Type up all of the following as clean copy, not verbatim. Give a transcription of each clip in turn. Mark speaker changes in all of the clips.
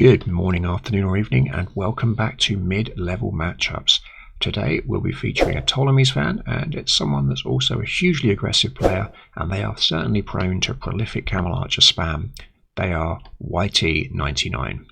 Speaker 1: Good morning, afternoon or evening, and welcome back to mid-level matchups. Today we'll be featuring a Ptolemy's fan, and it's someone that's also a hugely aggressive player, and they are certainly prone to prolific Camel Archer spam. They are YT99.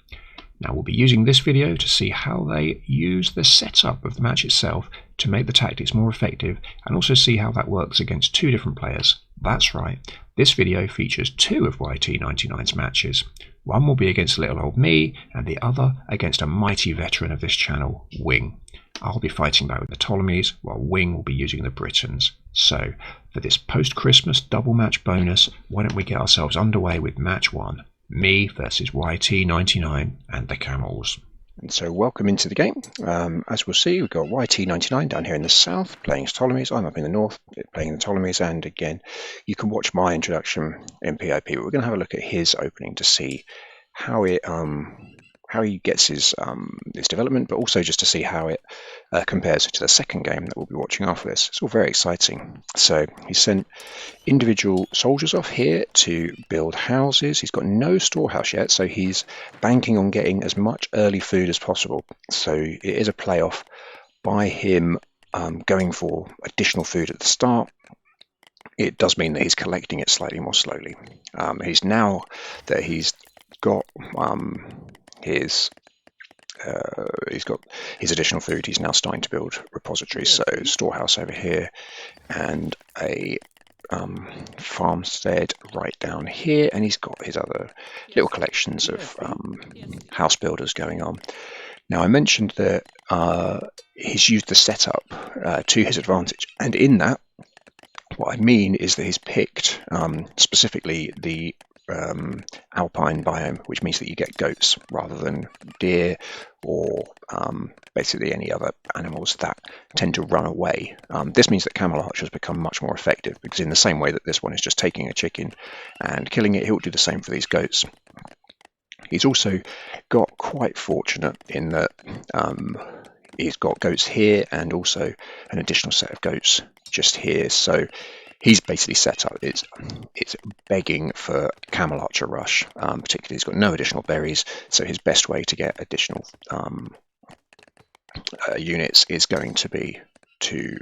Speaker 1: Now we'll be using this video to see how they use the setup of the match itself to make the tactics more effective, and also see how that works against two different players. That's right, this video features two of YT99's matches. One will be against little old me, and the other against a mighty veteran of this channel, Wing. I'll be fighting back with the Ptolemies, while Wing will be using the Britons. So, for this post-Christmas double match bonus, why don't we get ourselves underway with match one, me versus YT99 and the Camels.
Speaker 2: And so welcome into the game. As we'll see, we've got YT99 down here in the south playing his Ptolemies. I'm up in the north playing the Ptolemies, and again you can watch my introduction in PIP, but we're going to have a look at his opening to see how he gets his development, but also just to see how it compares to the second game that we'll be watching after this. It's all very exciting. So he sent individual soldiers off here to build houses. He's got no storehouse yet, so he's banking on getting as much early food as possible. So it is a playoff by him going for additional food at the start. It does mean that he's collecting it slightly more slowly. He's now that he's got he's got his additional food, he's now starting to build repositories. So storehouse over here and a farmstead right down here, and he's got his other little collections of house builders going on. Now I mentioned that he's used the setup to his advantage, and in that what I mean is that he's picked specifically the alpine biome, which means that you get goats rather than deer or basically any other animals that tend to run away. This means that Camel Archers become much more effective, because in the same way that this one is just taking a chicken and killing it, he'll do the same for these goats. He's also got quite fortunate in that he's got goats here and also an additional set of goats just here. So he's basically set up, it's begging for Camel Archer rush, particularly he's got no additional berries, so his best way to get additional units is going to be to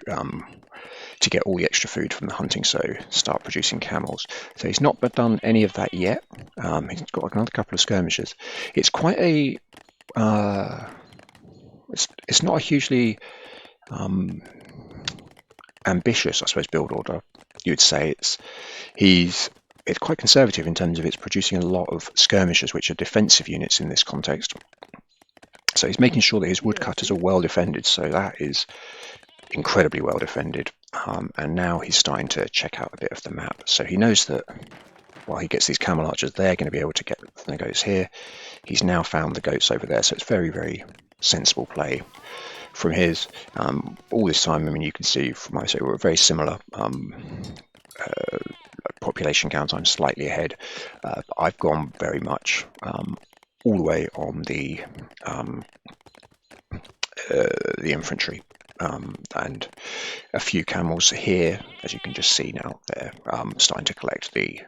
Speaker 2: get all the extra food from the hunting, so start producing camels. So he's not done any of that yet. He's got another couple of skirmishes. It's quite a it's not a hugely ambitious, I suppose, build order. You would say it's quite conservative in terms of it's producing a lot of skirmishers, which are defensive units in this context. So he's making sure that his woodcutters are well defended, so that is incredibly well defended. And now he's starting to check out a bit of the map. So he knows that while he gets these Camel Archers, they're going to be able to get the goats here. He's now found the goats over there, so it's very, very sensible play from his. All this time, I mean, you can see from my side we're very similar population count. I'm slightly ahead. I've gone very much all the way on the infantry, and a few camels here, as you can just see now. They're starting to collect the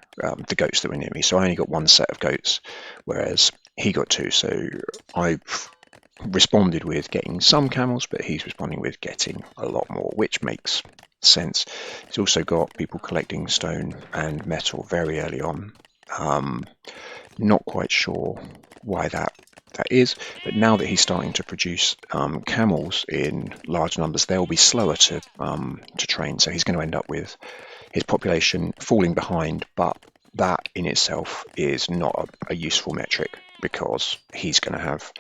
Speaker 2: goats that were near me. So I only got one set of goats, whereas he got two. So I've responded with getting some camels, but he's responding with getting a lot more, which makes sense. He's also got people collecting stone and metal very early on. Not quite sure why that is, but now that he's starting to produce camels in large numbers, they'll be slower to train, so he's going to end up with his population falling behind. But that in itself is not a useful metric, because he's going to have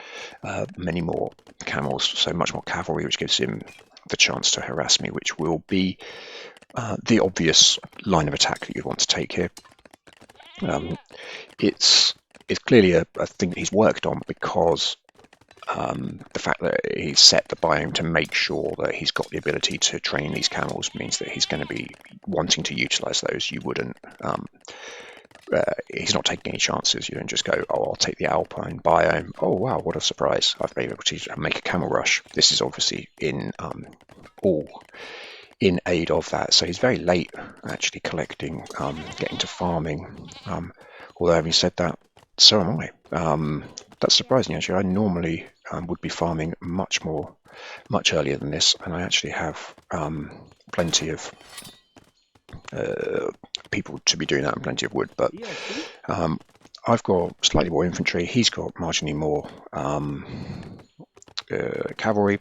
Speaker 2: many more camels, so much more cavalry, which gives him the chance to harass me, which will be the obvious line of attack that you'd want to take here. It's clearly a thing that he's worked on, because the fact that he's set the biome to make sure that he's got the ability to train these camels means that he's going to be wanting to utilize those. You wouldn't he's not taking any chances. You don't just go, oh, I'll take the alpine biome. Oh wow, what a surprise, I've been able to make a camel rush. This is obviously in all in aid of that. So he's very late actually collecting, getting to farming. Although having said that, so am I. That's surprising actually. I normally would be farming much earlier than this, and I actually have plenty of people to be doing that and plenty of wood, but I've got slightly more infantry. He's got marginally more cavalry,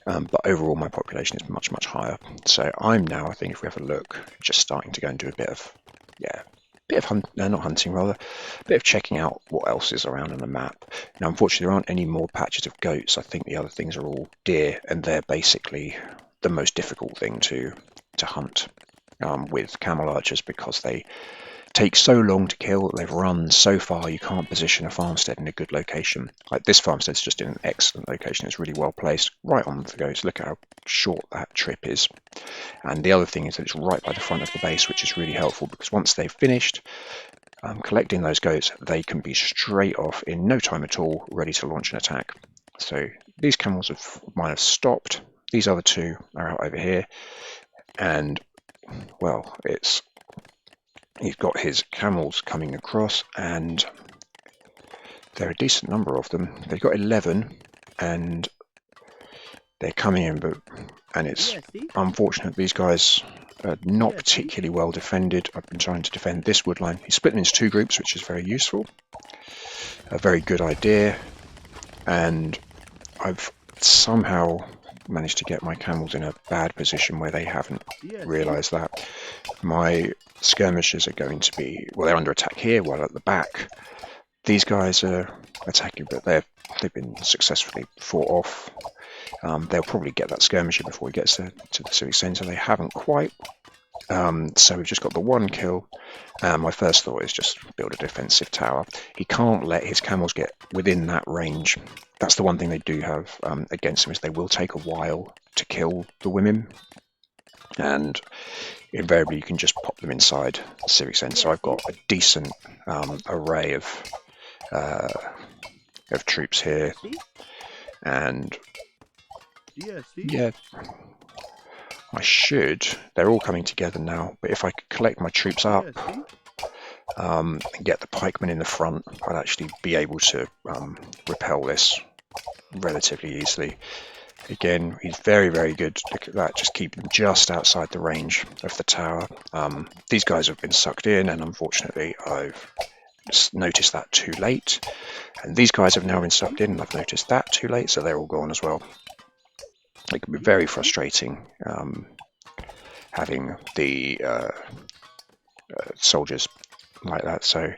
Speaker 2: but overall my population is much higher. So I'm now, I think if we have a look, just starting to go and do a bit of not hunting, rather a bit of checking out what else is around on the map. Now unfortunately there aren't any more patches of goats. I think the other things are all deer, and they're basically the most difficult thing to hunt with camel archers, because they take so long to kill. They've run so far, you can't position a farmstead in a good location. Like this farmstead's just in an excellent location. It's really well placed, right on the goats. Look at how short that trip is. And the other thing is that it's right by the front of the base, which is really helpful, because once they've finished collecting those goats, they can be straight off in no time at all, ready to launch an attack. So these camels might have stopped. These other two are out over here, and well, he's got his camels coming across, and there are a decent number of them. They've got 11, and they're coming in, and it's unfortunate. These guys are not particularly well defended. I've been trying to defend this wood line. He's split them into two groups, which is very useful. A very good idea, and I've somehow managed to get my camels in a bad position where they haven't realized that. My skirmishers are going to be, well, they're under attack here, while at the back these guys are attacking, but they've been successfully fought off. They'll probably get that skirmisher before he gets to the civic centre. They haven't quite. So we've just got the one kill. My first thought is just build a defensive tower. He can't let his camels get within that range. That's the one thing they do have against him, is they will take a while to kill the women, and invariably you can just pop them inside the civic centre. So I've got a decent array of troops here, and yeah, they're all coming together now, but if I could collect my troops up and get the pikemen in the front, I'd actually be able to repel this relatively easily. Again, he's very good. Look at that, just keep them just outside the range of the tower. These guys have been sucked in, and unfortunately I've noticed that too late, and these guys have now been sucked in, and I've noticed that too late, so they're all gone as well. It can be very frustrating having the soldiers like that. So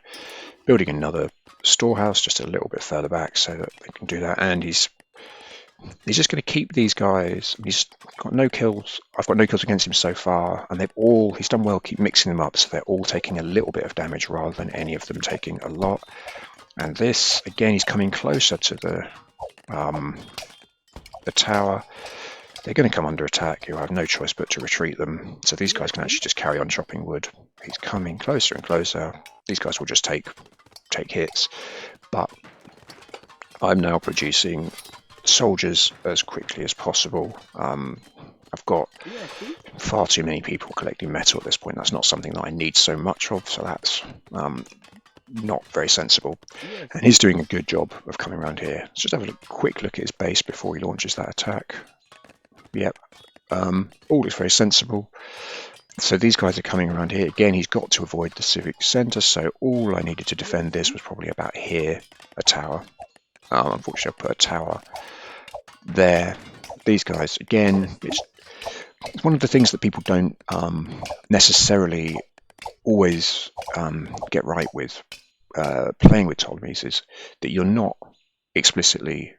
Speaker 2: building another storehouse just a little bit further back so that they can do that. And he's just going to keep these guys. He's got no kills. I've got no kills against him so far, and he's done well keep mixing them up, so they're all taking a little bit of damage rather than any of them taking a lot. And this, again, he's coming closer to the tower. They're going to come under attack. You'll have no choice but to retreat them. So these guys can actually just carry on chopping wood. He's coming closer and closer. These guys will just take hits. But I'm now producing soldiers as quickly as possible. I've got far too many people collecting metal at this point. That's not something that I need so much of, so that's not very sensible. And he's doing a good job of coming around here. Let's just have a quick look at his base before he launches that attack. Yep, all is very sensible. So these guys are coming around here. Again, he's got to avoid the civic centre, so all I needed to defend this was probably about here, a tower. Unfortunately, I put a tower there. These guys, again, it's one of the things that people don't necessarily always get right with playing with Ptolemies, is that you're not explicitly,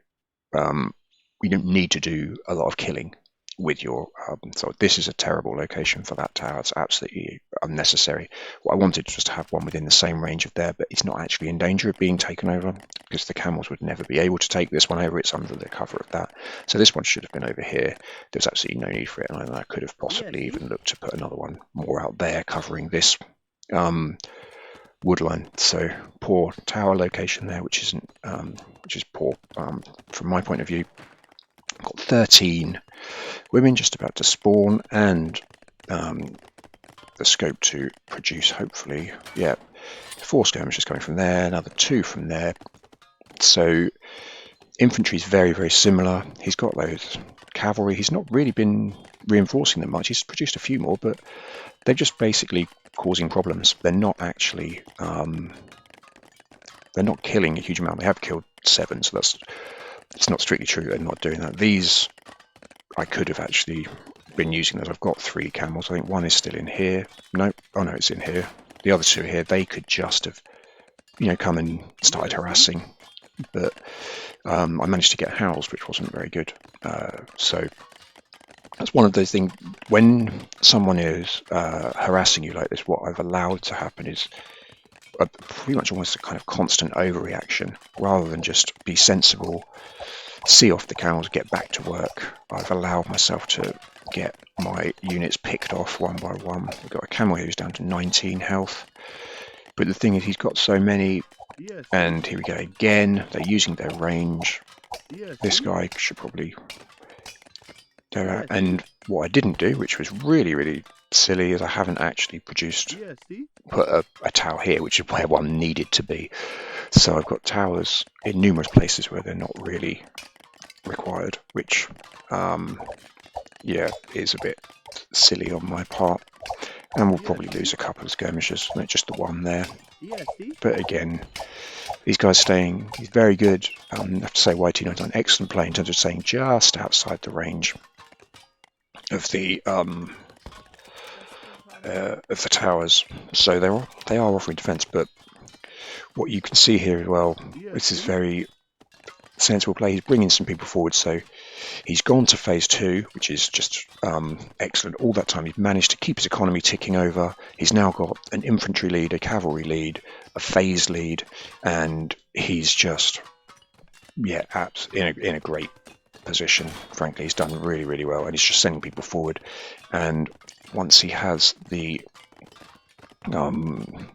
Speaker 2: you don't need to do a lot of killing with your so this is a terrible location for that tower. It's absolutely unnecessary. What I wanted was just to have one within the same range of there, but it's not actually in danger of being taken over, because the camels would never be able to take this one over. It's under the cover of that. So this one should have been over here. There's absolutely no need for it, and I could have possibly even looked to put another one more out there covering this wood line. So poor tower location there, which is poor from my point of view. I've got 13 women just about to spawn, and the scope to produce, hopefully, yeah, 4 skirmishers coming from there, another 2 from there. So infantry is very, very similar. He's got those cavalry. He's not really been reinforcing them much. He's produced a few more, but they're just basically causing problems. They're not actually, they're not killing a huge amount. They have killed 7, so it's not strictly true. They're not doing that. These, I could have actually been using those. I've got 3 camels. I think 1 is still in here. No, oh no, it's in here. The other 2 here, they could just have, come and started harassing. But I managed to get housed, which wasn't very good. So that's one of those things. When someone is harassing you like this, what I've allowed to happen is pretty much almost a kind of constant overreaction, rather than just be sensible, see off the camels, get back to work. I've allowed myself to get my units picked off one by one. We've got a camel here who's down to 19 health. But the thing is, he's got so many, and here we go again. They're using their range. This guy should probably go out. And what I didn't do, which was really, really silly, is I haven't actually put a tower here, which is where one needed to be. So I've got towers in numerous places where they're not really required, which, yeah, is a bit silly on my part. And we'll probably lose a couple of skirmishers, not just the one there. But again, these guys he's very good. I have to say YT99, excellent play in terms of staying just outside the range of the towers. So they are offering defense, but what you can see here as well, this is very sensible play. He's bringing some people forward, so he's gone to phase 2, which is just excellent. All that time he's managed to keep his economy ticking over. He's now got an infantry lead, a cavalry lead, a phase lead, and he's just, yeah, in a great position. Frankly, he's done really, really well, and he's just sending people forward. And once he has the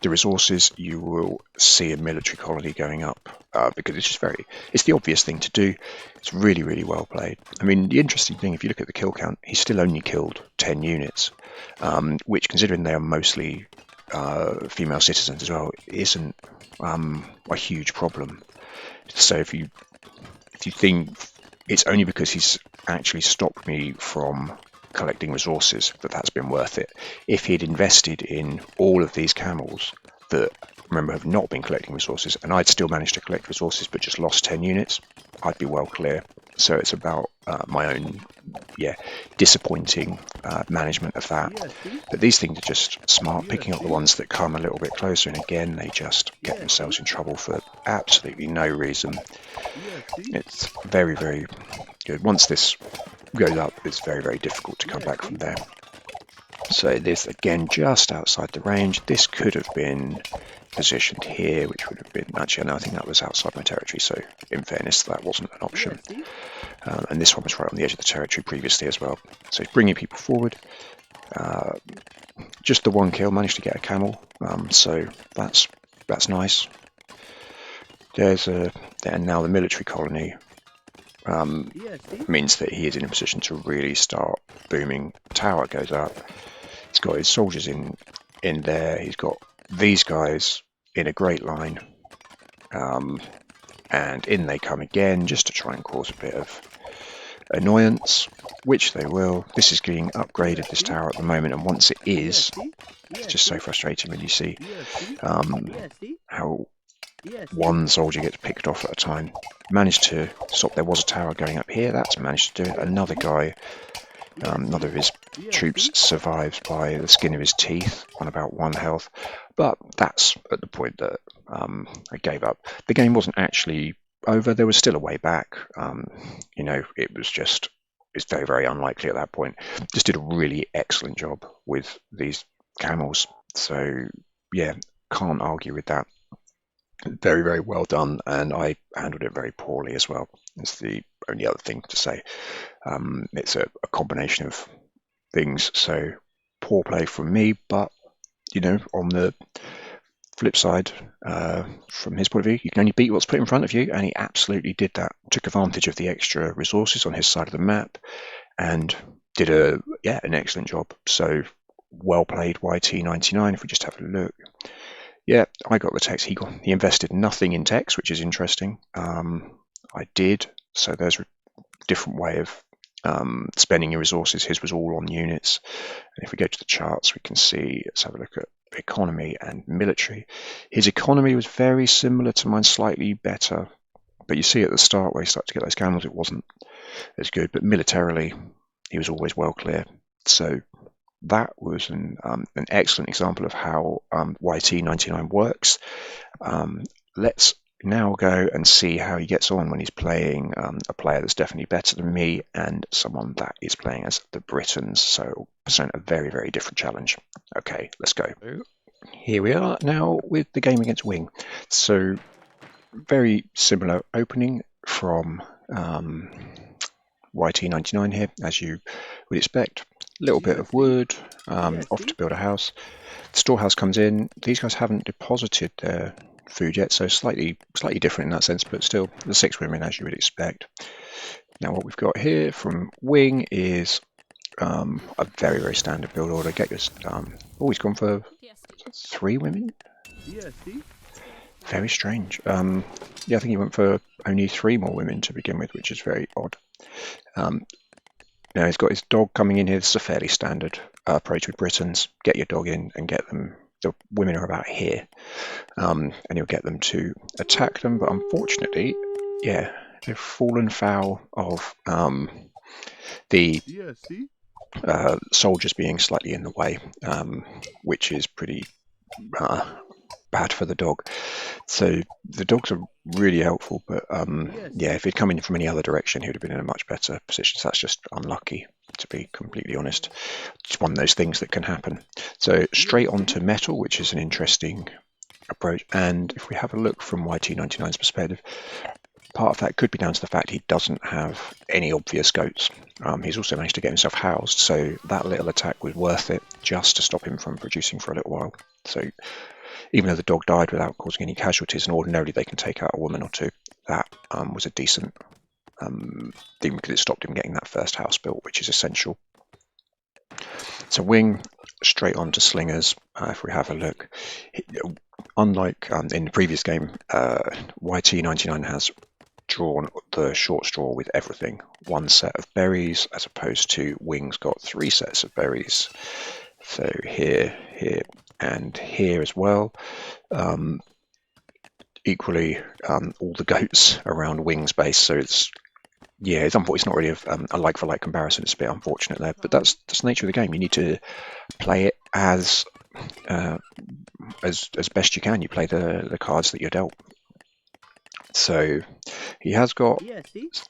Speaker 2: resources, you will see a military colony going up, because it's the obvious thing to do. It's really, really well played. I mean, the interesting thing, if you look at the kill count, he's still only killed 10 units, which, considering they are mostly female citizens as well, isn't a huge problem. So if you think it's only because he's actually stopped me from collecting resources that's been worth it. If he'd invested in all of these camels that, remember, have not been collecting resources, and I'd still managed to collect resources but just lost 10 units, I'd be well clear. So it's about my own, disappointing management of that. But these things are just smart, picking up the ones that come a little bit closer, and again, they just get themselves in trouble for absolutely no reason. It's very, very good. Once this goes up, it's very, very difficult to come back from there. So this, again, just outside the range. This could have been positioned here, which would have been, actually, no, I think that was outside my territory, so in fairness, that wasn't an option. And this one was right on the edge of the territory previously as well. So he's bringing people forward. Just the 1 kill, managed to get a camel, so that's nice. And now the military colony means that he is in a position to really start booming. Tower goes up. He's got his soldiers in there. He's got these guys in a great line, and in they come again, just to try and cause a bit of annoyance, which they will. This is getting upgraded, this tower, at the moment, and once it is, it's just so frustrating when you see how one soldier gets picked off at a time. Managed to stop. There was a tower going up here. That's managed to do it. Another guy, another of his troops survives by the skin of his teeth on about 1 health. But that's at the point that I gave up. The game wasn't actually over. There was still a way back. It's very, very unlikely at that point. Just did a really excellent job with these camels. So yeah, can't argue with that. Very, very well done, and I handled it very poorly as well. It's the only other thing to say. It's a combination of things, so poor play from me, but on the flip side, from his point of view, you can only beat what's put in front of you, and he absolutely did that. Took advantage of the extra resources on his side of the map and did an excellent job. So well played, YT99. If we just have a look, Yeah, I got the text. He invested nothing in text, which is interesting. I did. So there's a different way of spending your resources. His was all on units. And if we go to the charts, we can see, let's have a look at economy and military. His economy was very similar to mine, slightly better. But you see at the start where he started to get those camels, it wasn't as good. But militarily, he was always well clear. So that was an excellent example of how YT99 works. Let's now go and see how he gets on when he's playing a player that's definitely better than me and someone that is playing as the Britons. So present a very, very different challenge. Okay, let's go. Here we are now with the game against Wing. So very similar opening from YT99 here, as you would expect. A little bit of wood, off to build a house. The storehouse comes in. These guys haven't deposited their food yet, so slightly different in that sense, but still the 6 women as you would expect. Now what we've got here from Wing is a very, very standard build order. Get your always gone for 3 women. Very strange. Yeah, I think he went for only 3 more women to begin with, which is very odd. Now he's got his dog coming in here. This is a fairly standard approach with Britons. Get your dog in and get them. The women are about here, and you'll get them to attack them. But unfortunately, yeah, they've fallen foul of the soldiers being slightly in the way, which is pretty bad for the dog. So the dogs are really helpful, but yeah, if he'd come in from any other direction, he would have been in a much better position. So that's just unlucky, to be completely honest. It's one of those things that can happen. So straight onto metal, which is an interesting approach. And if we have a look from YT99's perspective, part of that could be down to the fact he doesn't have any obvious goats. He's also managed to get himself housed, so that little attack was worth it just to stop him from producing for a little while. So even though the dog died without causing any casualties, and ordinarily they can take out a woman or 2, that was a decent thing because it stopped him getting that first house built, which is essential. So Wing straight on to slingers. If we have a look, unlike in the previous game, YT99 has drawn the short straw with everything. 1 set of berries, as opposed to Wing's got 3 sets of berries. So here, and here as well. Equally, all the goats around Wing's base. So it's it's not really a like-for-like comparison. It's a bit unfortunate there, but that's the nature of the game. You need to play it as best you can. You play the cards that you're dealt. So he has got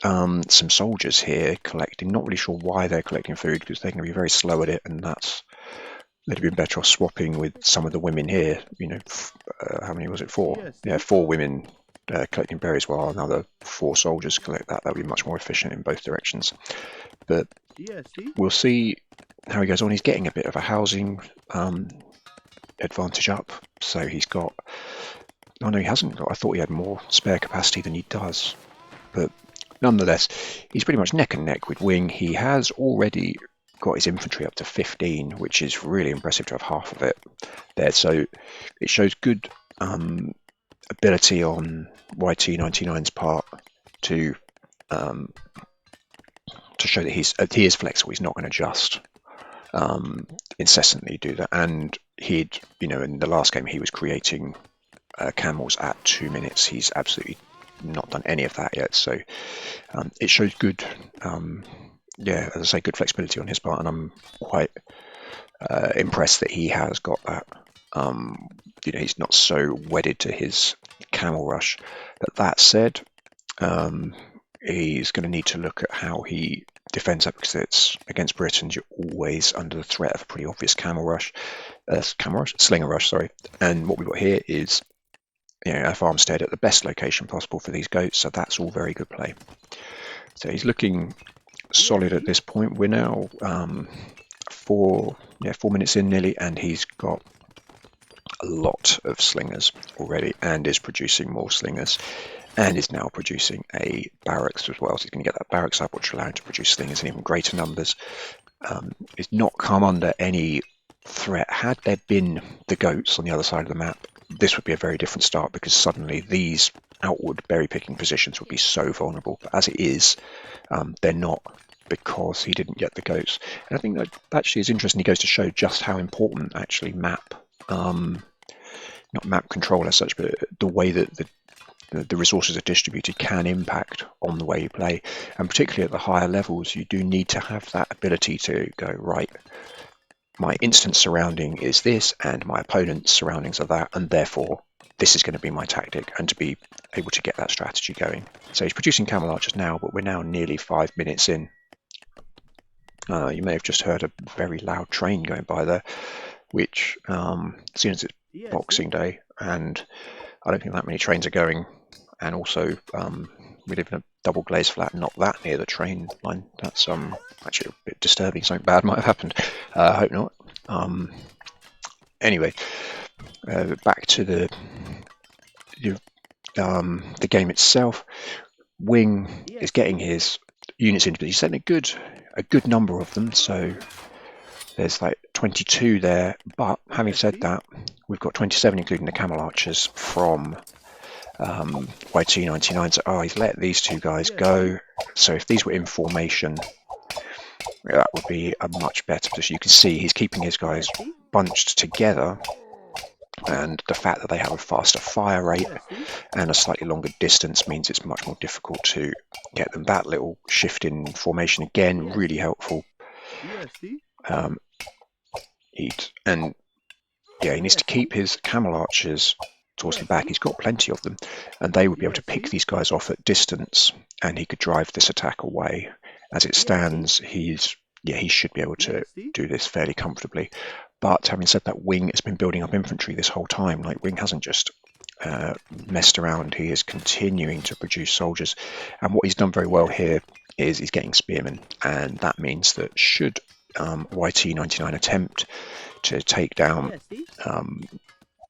Speaker 2: some soldiers here collecting. Not really sure why they're collecting food, because they're going to be very slow at it, and they'd have been better off swapping with some of the women here. You know, how many was it? 4? Yeah, 4 women collecting berries while another 4 soldiers collect that. That would be much more efficient in both directions. But we'll see how he goes on. He's getting a bit of a housing advantage up. So he's got... Oh no, he hasn't got... I thought he had more spare capacity than he does. But nonetheless, he's pretty much neck and neck with Wing. He has already got his infantry up to 15, which is really impressive to have half of it there. So it shows good ability on YT99's part to show that he is flexible. He's not going to just incessantly do that. And he'd, in the last game, he was creating camels at 2 minutes. He's absolutely not done any of that yet. So it shows good, as I say, good flexibility on his part, and I'm quite impressed that he has got that. He's not so wedded to his camel rush. But that said, he's going to need to look at how he defends that, because it's against Britons. You're always under the threat of a pretty obvious slinger rush. Sorry. And what we've got here is a farmstead at the best location possible for these goats. So that's all very good play. So he's looking solid at this point. We're now 4 minutes in nearly, and he's got a lot of slingers already and is producing more slingers, and is now producing a barracks as well. So he's going to get that barracks up, which will allow him to produce slingers in even greater numbers. It's not come under any threat. Had there been the goats on the other side of the map, this would be a very different start, because suddenly these outward berry picking positions would be so vulnerable. But as it is, they're not, because he didn't get the goats. And I think that actually is interesting. He goes to show just how important actually map, not map control as such, but the way that the resources are distributed can impact on the way you play. And particularly at the higher levels, you do need to have that ability to go, right, my instant surrounding is this and my opponent's surroundings are that, and therefore this is going to be my tactic, and to be able to get that strategy going. So he's producing camel archers now, but we're now nearly 5 minutes in. You may have just heard a very loud train going by there, which, seeing as it's Boxing Day, and I don't think that many trains are going, and also we live in a double glazed flat, not that near the train line. That's actually a bit disturbing. Something bad might have happened. I hope not. Anyway, back to the game itself. Wing is getting his units in, but he's sending a good number of them. So there's like 22 there. But having said that, we've got 27, including the camel archers from YT99. So he's let these two guys go. So if these were in formation, that would be a much better position. You can see he's keeping his guys bunched together, and the fact that they have a faster fire rate and a slightly longer distance means it's much more difficult to get them. That little shift in formation again, really helpful. He needs to keep his camel archers towards the back. He's got plenty of them, and they would be able to pick these guys off at distance, and he could drive this attack away. As it stands, he should be able to do this fairly comfortably. But having said that, Wing has been building up infantry this whole time. Like, Wing hasn't just messed around. He is continuing to produce soldiers, and what he's done very well here is he's getting spearmen, and that means that should YT99 attempt to take down,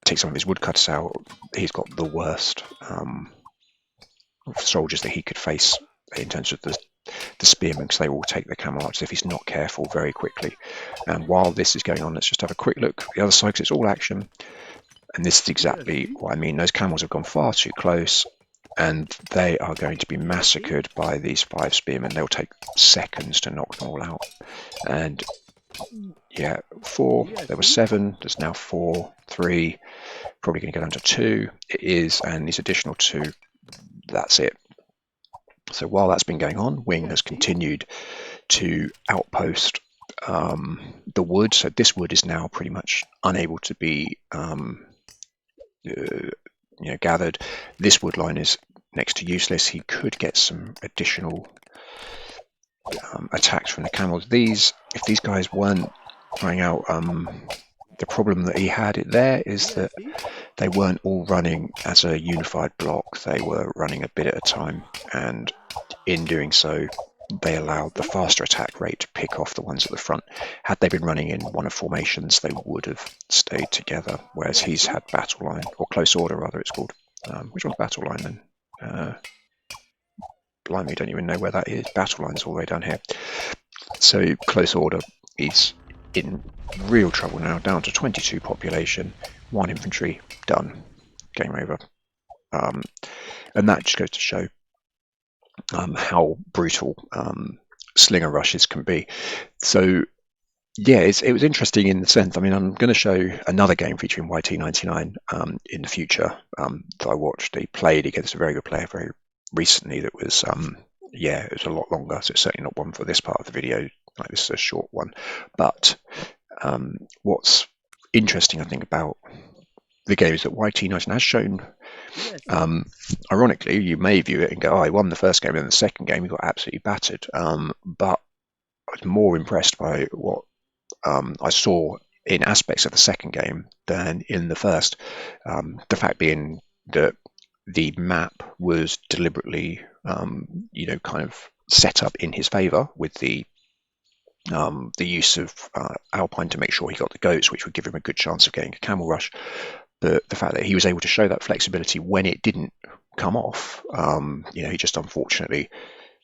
Speaker 2: take some of his woodcutters out, he's got the worst soldiers that he could face in terms of the spearmen, because they will take the camel archers if he's not careful very quickly. And while this is going on, let's just have a quick look at the other side, because it's all action. And this is exactly what I mean. Those camels have gone far too close, and they are going to be massacred by these 5 spearmen. They'll take seconds to knock them all out. And yeah, 4, there were 7, there's now 4, 3, probably going to go down to 2. It is, and these additional 2, that's it. So while that's been going on, Wing has continued to outpost the wood. So this wood is now pretty much unable to be gathered. This wood line is next to useless. He could get some additional attacks from the camels. If these guys weren't running out, the problem that he had there is that they weren't all running as a unified block. They were running a bit at a time, and in doing so, they allowed the faster attack rate to pick off the ones at the front. Had they been running in one of formations, they would have stayed together, whereas he's had battle line, or close order rather it's called. Which one's battle line then? Blimey, don't even know where that is. Battle line's all the way down here. So close order is in real trouble now, down to 22 population, 1 infantry, done, game over. And that just goes to show how brutal slinger rushes can be. So yeah, it was interesting in the sense, I mean, I'm going to show another game featuring YT99 in the future that I watched. He played against a very good player very recently that was, it was a lot longer, so it's certainly not one for this part of the video. Like, this is a short one. But what's interesting, I think, about the game is that YT99 has shown, ironically, you may view it and go, oh, he won the first game, and then the second game he got absolutely battered. But I was more impressed by what I saw in aspects of the second game than in the first. The fact being that the map was deliberately, kind of set up in his favour with the use of Alpine to make sure he got the goats, which would give him a good chance of getting a camel rush. The fact that he was able to show that flexibility when it didn't come off, he just unfortunately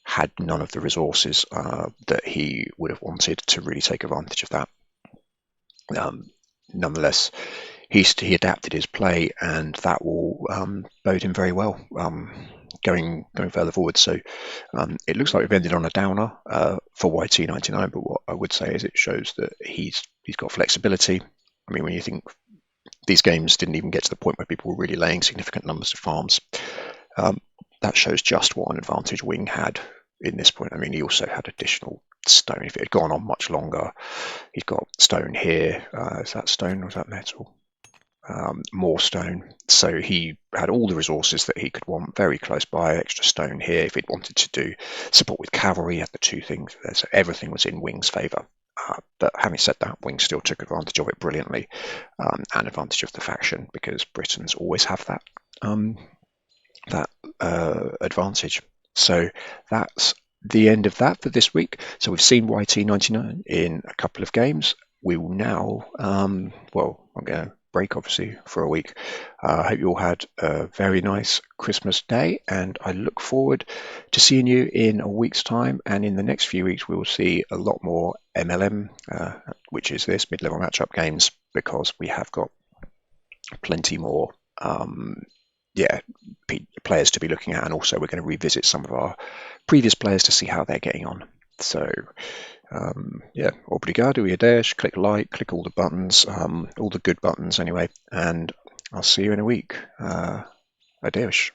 Speaker 2: had none of the resources that he would have wanted to really take advantage of that. Nonetheless, he adapted his play, and that will bode him very well going further forward. So it looks like we've ended on a downer for YT99, but what I would say is it shows that he's got flexibility. I mean, when you think these games didn't even get to the point where people were really laying significant numbers of farms, that shows just what an advantage Wing had in this point. I mean, he also had additional stone. If it had gone on much longer, he's got stone here. Is that stone or is that metal? More stone. So he had all the resources that he could want very close by, extra stone here. If he'd wanted to do support with cavalry, he had the two things there. So everything was in Wing's favour. But having said that, Wing still took advantage of it brilliantly, and advantage of the faction, because Britons always have that advantage. So that's the end of that for this week. So we've seen YT99 in a couple of games. We will now, well, I'm going to break obviously for a week. I hope you all had a very nice Christmas day, and I look forward to seeing you in a week's time. And in the next few weeks, we will see a lot more MLM, which is this mid-level matchup games, because we have got plenty more players to be looking at, and also we're going to revisit some of our previous players to see how they're getting on. So obrigado, Iadesh. Click like, click all the buttons, all the good buttons anyway, and I'll see you in a week. Adeus.